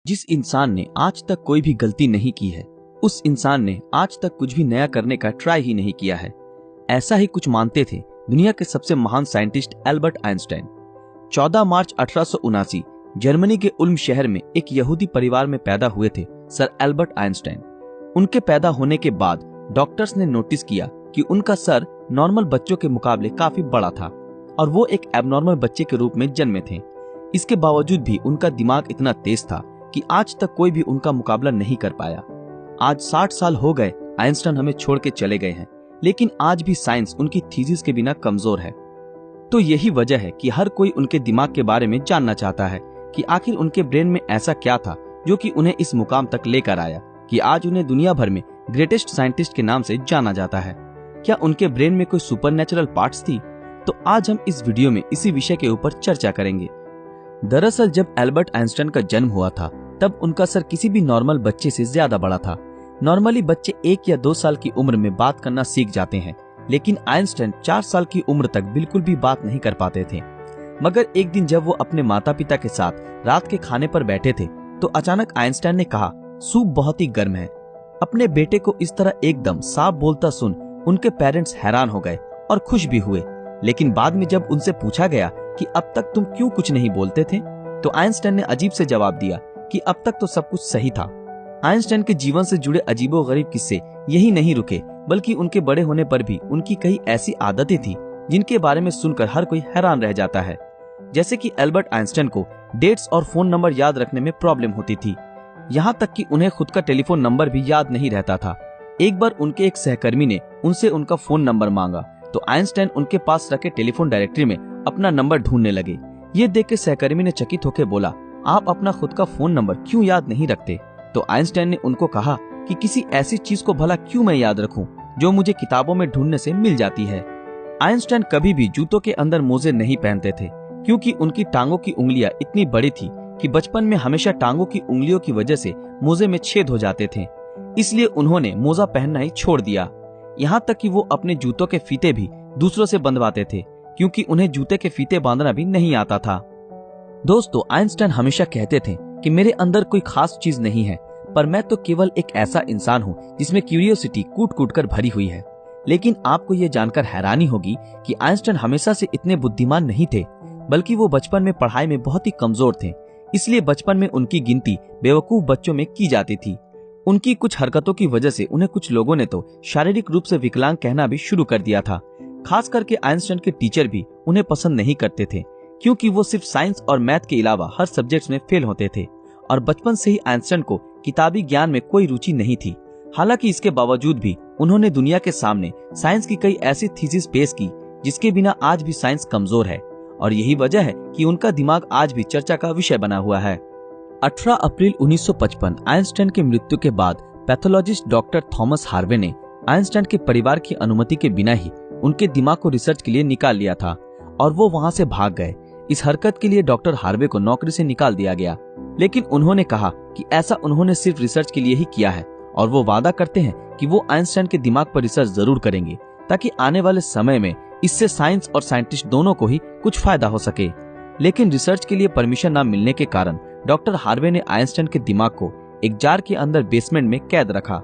जिस इंसान ने आज तक कोई भी गलती नहीं की है, उस इंसान ने आज तक कुछ भी नया करने का ट्राई ही नहीं किया है। ऐसा ही कुछ मानते थे दुनिया के सबसे महान साइंटिस्ट एल्बर्ट आइंस्टाइन। 14 मार्च 1879 जर्मनी के उल्म शहर में एक यहूदी परिवार में पैदा हुए थे सर एल्बर्ट आइंस्टाइन। उनके पैदा होने के बाद डॉक्टर्स ने नोटिस किया कि उनका सर नॉर्मल बच्चों के मुकाबले काफी बड़ा था और वो एक एबनॉर्मल बच्चे के रूप में जन्मे थे। इसके बावजूद भी उनका दिमाग इतना तेज था कि आज तक कोई भी उनका मुकाबला नहीं कर पाया। आज 60 साल हो गए आइंस्टाइन हमें छोड़ के चले गए हैं, लेकिन आज भी साइंस उनकी थीसिस के बिना कमजोर है। तो यही वजह है कि हर कोई उनके दिमाग के बारे में जानना चाहता है कि आखिर उनके ब्रेन में ऐसा क्या था जो कि उन्हें इस मुकाम तक लेकर आया कि आज उन्हें दुनिया भर में ग्रेटेस्ट साइंटिस्ट के नाम से जाना जाता है। क्या उनके ब्रेन में कोई सुपरनैचुरल पार्ट्स थी? तो आज हम इस वीडियो में इसी विषय के ऊपर चर्चा करेंगे। दरअसल जब एल्बर्ट आइंस्टाइन का जन्म हुआ था तब उनका सर किसी भी नॉर्मल बच्चे से ज्यादा बड़ा था। नॉर्मली बच्चे 1 या 2 साल की उम्र में बात करना सीख जाते हैं, लेकिन आइंस्टाइन 4 साल की उम्र तक बिल्कुल भी बात नहीं कर पाते थे। मगर एक दिन जब वो अपने माता पिता के साथ रात के खाने पर बैठे थे तो अचानक आइंस्टाइन ने कहा, सूप बहुत ही गर्म है। अपने बेटे को इस तरह एकदम साफ बोलता सुन उनके पेरेंट्स हैरान हो गए और खुश भी हुए। लेकिन बाद में जब उनसे पूछा गया कि अब तक तुम क्यों कुछ नहीं बोलते थे, तो आइंस्टाइन ने अजीब से जवाब दिया कि अब तक तो सब कुछ सही था। आइंस्टाइन के जीवन से जुड़े अजीबोगरीब किस्से यही नहीं रुके, बल्कि उनके बड़े होने पर भी उनकी कई ऐसी आदतें थी जिनके बारे में सुनकर हर कोई हैरान रह जाता है। जैसे कि एल्बर्ट आइंस्टाइन को डेट्स और फोन नंबर याद रखने में प्रॉब्लम होती थी, यहाँ तक कि उन्हें खुद का टेलीफोन नंबर भी याद नहीं रहता था। एक बार उनके एक सहकर्मी ने उनसे उनका फोन नंबर मांगा तो आइंस्टाइन उनके पास रखे टेलीफोन डायरेक्टरी में अपना नंबर ढूंढने लगे। ये देख के सहकर्मी ने चकित होकर बोला, आप अपना खुद का फोन नंबर क्यों याद नहीं रखते? तो आइंस्टाइन ने उनको कहा कि किसी ऐसी चीज को भला क्यों मैं याद रखूं जो मुझे किताबों में ढूंढने से मिल जाती है। आइंस्टाइन कभी भी जूतों के अंदर मोजे नहीं पहनते थे, क्योंकि उनकी टांगों की उंगलियां इतनी बड़ी थी कि बचपन में हमेशा टांगों की उंगलियों की वजह से मोजे में छेद हो जाते थे। इसलिए उन्होंने मोजा पहनना ही छोड़ दिया। यहाँ तक कि वो अपने जूतों के फीते भी दूसरों से बंधवाते थे, क्योंकि उन्हें जूते के फीते बांधना भी नहीं आता था। दोस्तों, आइंस्टाइन हमेशा कहते थे कि मेरे अंदर कोई खास चीज नहीं है, पर मैं तो केवल एक ऐसा इंसान हूँ जिसमें क्यूरियोसिटी कूट कूट कर भरी हुई है। लेकिन आपको ये जानकर हैरानी होगी कि आइंस्टाइन हमेशा से इतने बुद्धिमान नहीं थे, बल्कि वो बचपन में पढ़ाई में बहुत ही कमजोर थे। इसलिए बचपन में उनकी गिनती बेवकूफ बच्चों में की जाती थी। उनकी कुछ हरकतों की वजह से उन्हें कुछ लोगों ने तो शारीरिक रूप से विकलांग कहना भी शुरू कर दिया था। खास करके आइंस्टाइन के टीचर भी उन्हें पसंद नहीं करते थे, क्योंकि वो सिर्फ साइंस और मैथ के अलावा हर सब्जेक्ट्स में फेल होते थे और बचपन से ही आइंस्टाइन को किताबी ज्ञान में कोई रुचि नहीं थी। हालांकि इसके बावजूद भी उन्होंने दुनिया के सामने साइंस की कई ऐसी थीसिस पेश की जिसके बिना आज भी साइंस कमजोर है, और यही वजह है कि उनका दिमाग आज भी चर्चा का विषय बना हुआ है। 18 अप्रैल 1955 आइंस्टाइन की मृत्यु के बाद पैथोलॉजिस्ट डॉक्टर थॉमस हार्वे ने आइंस्टाइन के परिवार की अनुमति के बिना ही उनके दिमाग को रिसर्च के लिए निकाल लिया था और वो वहां से भाग गए। इस हरकत के लिए डॉक्टर हार्वे को नौकरी से निकाल दिया गया, लेकिन उन्होंने कहा कि ऐसा उन्होंने सिर्फ रिसर्च के लिए ही किया है और वो वादा करते हैं कि वो आइंस्टाइन के दिमाग पर रिसर्च जरूर करेंगे, ताकि आने वाले समय में इससे साइंस और साइंटिस्ट दोनों को ही कुछ फायदा हो सके। लेकिन रिसर्च के लिए परमिशन न मिलने के कारण डॉक्टर हार्वे ने आइंस्टाइन के दिमाग को एक जार के अंदर बेसमेंट में कैद रखा।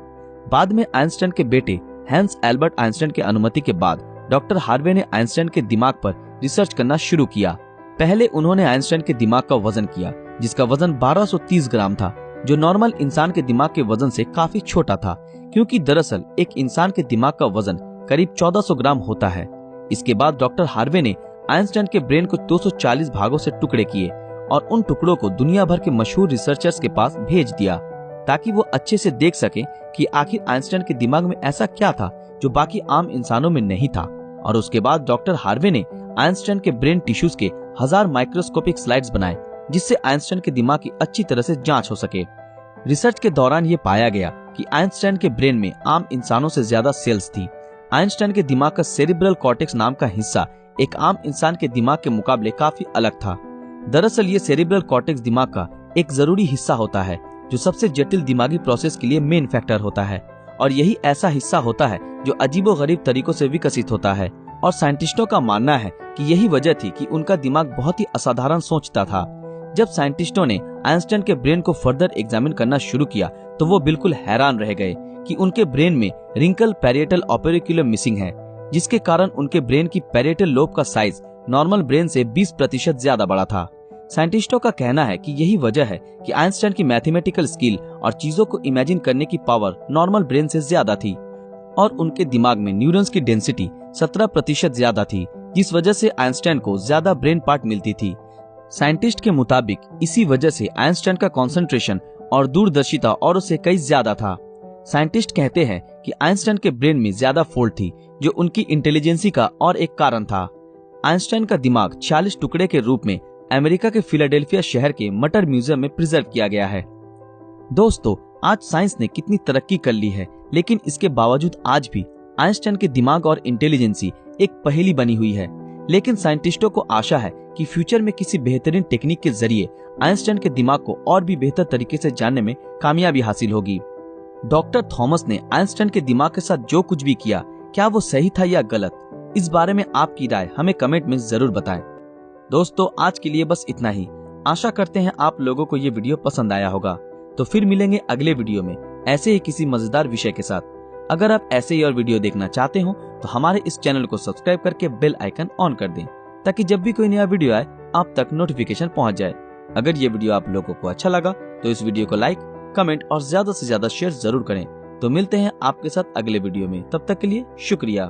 बाद में आइंस्टाइन के बेटे हैंस एल्बर्ट आइंस्टाइन की अनुमति के बाद डॉक्टर हार्वे ने आइंस्टाइन के दिमाग पर रिसर्च करना शुरू किया। पहले उन्होंने आइंस्टाइन के दिमाग का वजन किया, जिसका वजन 1230 ग्राम था, जो नॉर्मल इंसान के दिमाग के वजन से काफी छोटा था, क्योंकि दरअसल एक इंसान के दिमाग का वजन करीब 1400 ग्राम होता है। इसके बाद डॉक्टर हार्वे ने आइंस्टाइन के ब्रेन को 240 भागों से टुकड़े किए और उन टुकड़ों को दुनिया भर के मशहूर रिसर्चर्स के पास भेज दिया, ताकि वो अच्छे से देख सके कि आखिर आइंस्टाइन के दिमाग में ऐसा क्या था जो बाकी आम इंसानों में नहीं था। और उसके बाद डॉक्टर हार्वे ने आइंस्टाइन के ब्रेन टिश्यूज के 1000 माइक्रोस्कोपिक स्लाइड्स बनाए, जिससे आइंस्टाइन के दिमाग की अच्छी तरह से जांच हो सके। रिसर्च के दौरान ये पाया गया कि आइंस्टाइन के ब्रेन में आम इंसानों से ज्यादा सेल्स थी। आइंस्टाइन के दिमाग का सेरिब्रल कॉर्टेक्स नाम का हिस्सा एक आम इंसान के दिमाग के मुकाबले काफी अलग था। दरअसल ये सेरिब्रल कॉर्टेक्स दिमाग का एक जरूरी हिस्सा होता है जो सबसे जटिल दिमागी प्रोसेस के लिए मेन फैक्टर होता है, और यही ऐसा हिस्सा होता है जो अजीबोगरीब तरीकों से विकसित होता है। और साइंटिस्टों का मानना है कि यही वजह थी कि उनका दिमाग बहुत ही असाधारण सोचता था। जब साइंटिस्टों ने आइंस्टाइन के ब्रेन को फर्दर एग्जामिन करना शुरू किया तो वो बिल्कुल हैरान रह गए कि उनके ब्रेन में रिंकल पैरिएटल ओपेरिकुलम मिसिंग है, जिसके कारण उनके ब्रेन की पैरिएटल लोब का साइज नॉर्मल ब्रेन से 20% ज्यादा बड़ा था। साइंटिस्टों का कहना है कि यही वजह है कि आइंस्टाइन की मैथमेटिकल स्किल और चीजों को इमेजिन करने की पावर नॉर्मल ब्रेन से ज्यादा थी और उनके दिमाग में न्यूरॉन्स की डेंसिटी 17% ज्यादा थी, जिस वजह से आइंस्टाइन को ज्यादा ब्रेन पार्ट मिलती थी। साइंटिस्ट के मुताबिक इसी वजह से आइंस्टाइन का कंसंट्रेशन और दूरदर्शिता औरों से कई ज्यादा था। साइंटिस्ट कहते हैं कि आइंस्टाइन के ब्रेन में ज्यादा फोल्ड थी, जो उनकी इंटेलिजेंसी का और एक कारण था। आइंस्टाइन का दिमाग 46 टुकड़े के रूप में अमेरिका के फिलाडेल्फिया शहर के मटर म्यूजियम में प्रिजर्व किया गया है। दोस्तों, आज साइंस ने कितनी तरक्की कर ली है, लेकिन इसके बावजूद आज भी आइंस्टाइन के दिमाग और इंटेलिजेंसी एक पहेली बनी हुई है। लेकिन साइंटिस्टों को आशा है कि फ्यूचर में किसी बेहतरीन टेक्निक के जरिए आइंस्टाइन के दिमाग को और भी बेहतर तरीके से जानने में कामयाबी हासिल होगी। डॉक्टर थॉमस ने आइंस्टाइन के दिमाग के साथ जो कुछ भी किया, क्या वो सही था या गलत? इस बारे में आपकी राय हमें कमेंट में जरूर बताएं। दोस्तों, आज के लिए बस इतना ही। आशा करते हैं आप लोगों को ये वीडियो पसंद आया होगा। तो फिर मिलेंगे अगले वीडियो में ऐसे ही किसी मजेदार विषय के साथ। अगर आप ऐसे ही और वीडियो देखना चाहते हो तो हमारे इस चैनल को सब्सक्राइब करके बेल आइकन ऑन कर दें, ताकि जब भी कोई नया वीडियो आए आप तक नोटिफिकेशन पहुंच जाए। अगर ये वीडियो आप लोगों को अच्छा लगा तो इस वीडियो को लाइक, कमेंट और ज्यादा से ज्यादा शेयर जरूर करें। तो मिलते हैं आपके साथ अगले वीडियो में, तब तक के लिए शुक्रिया।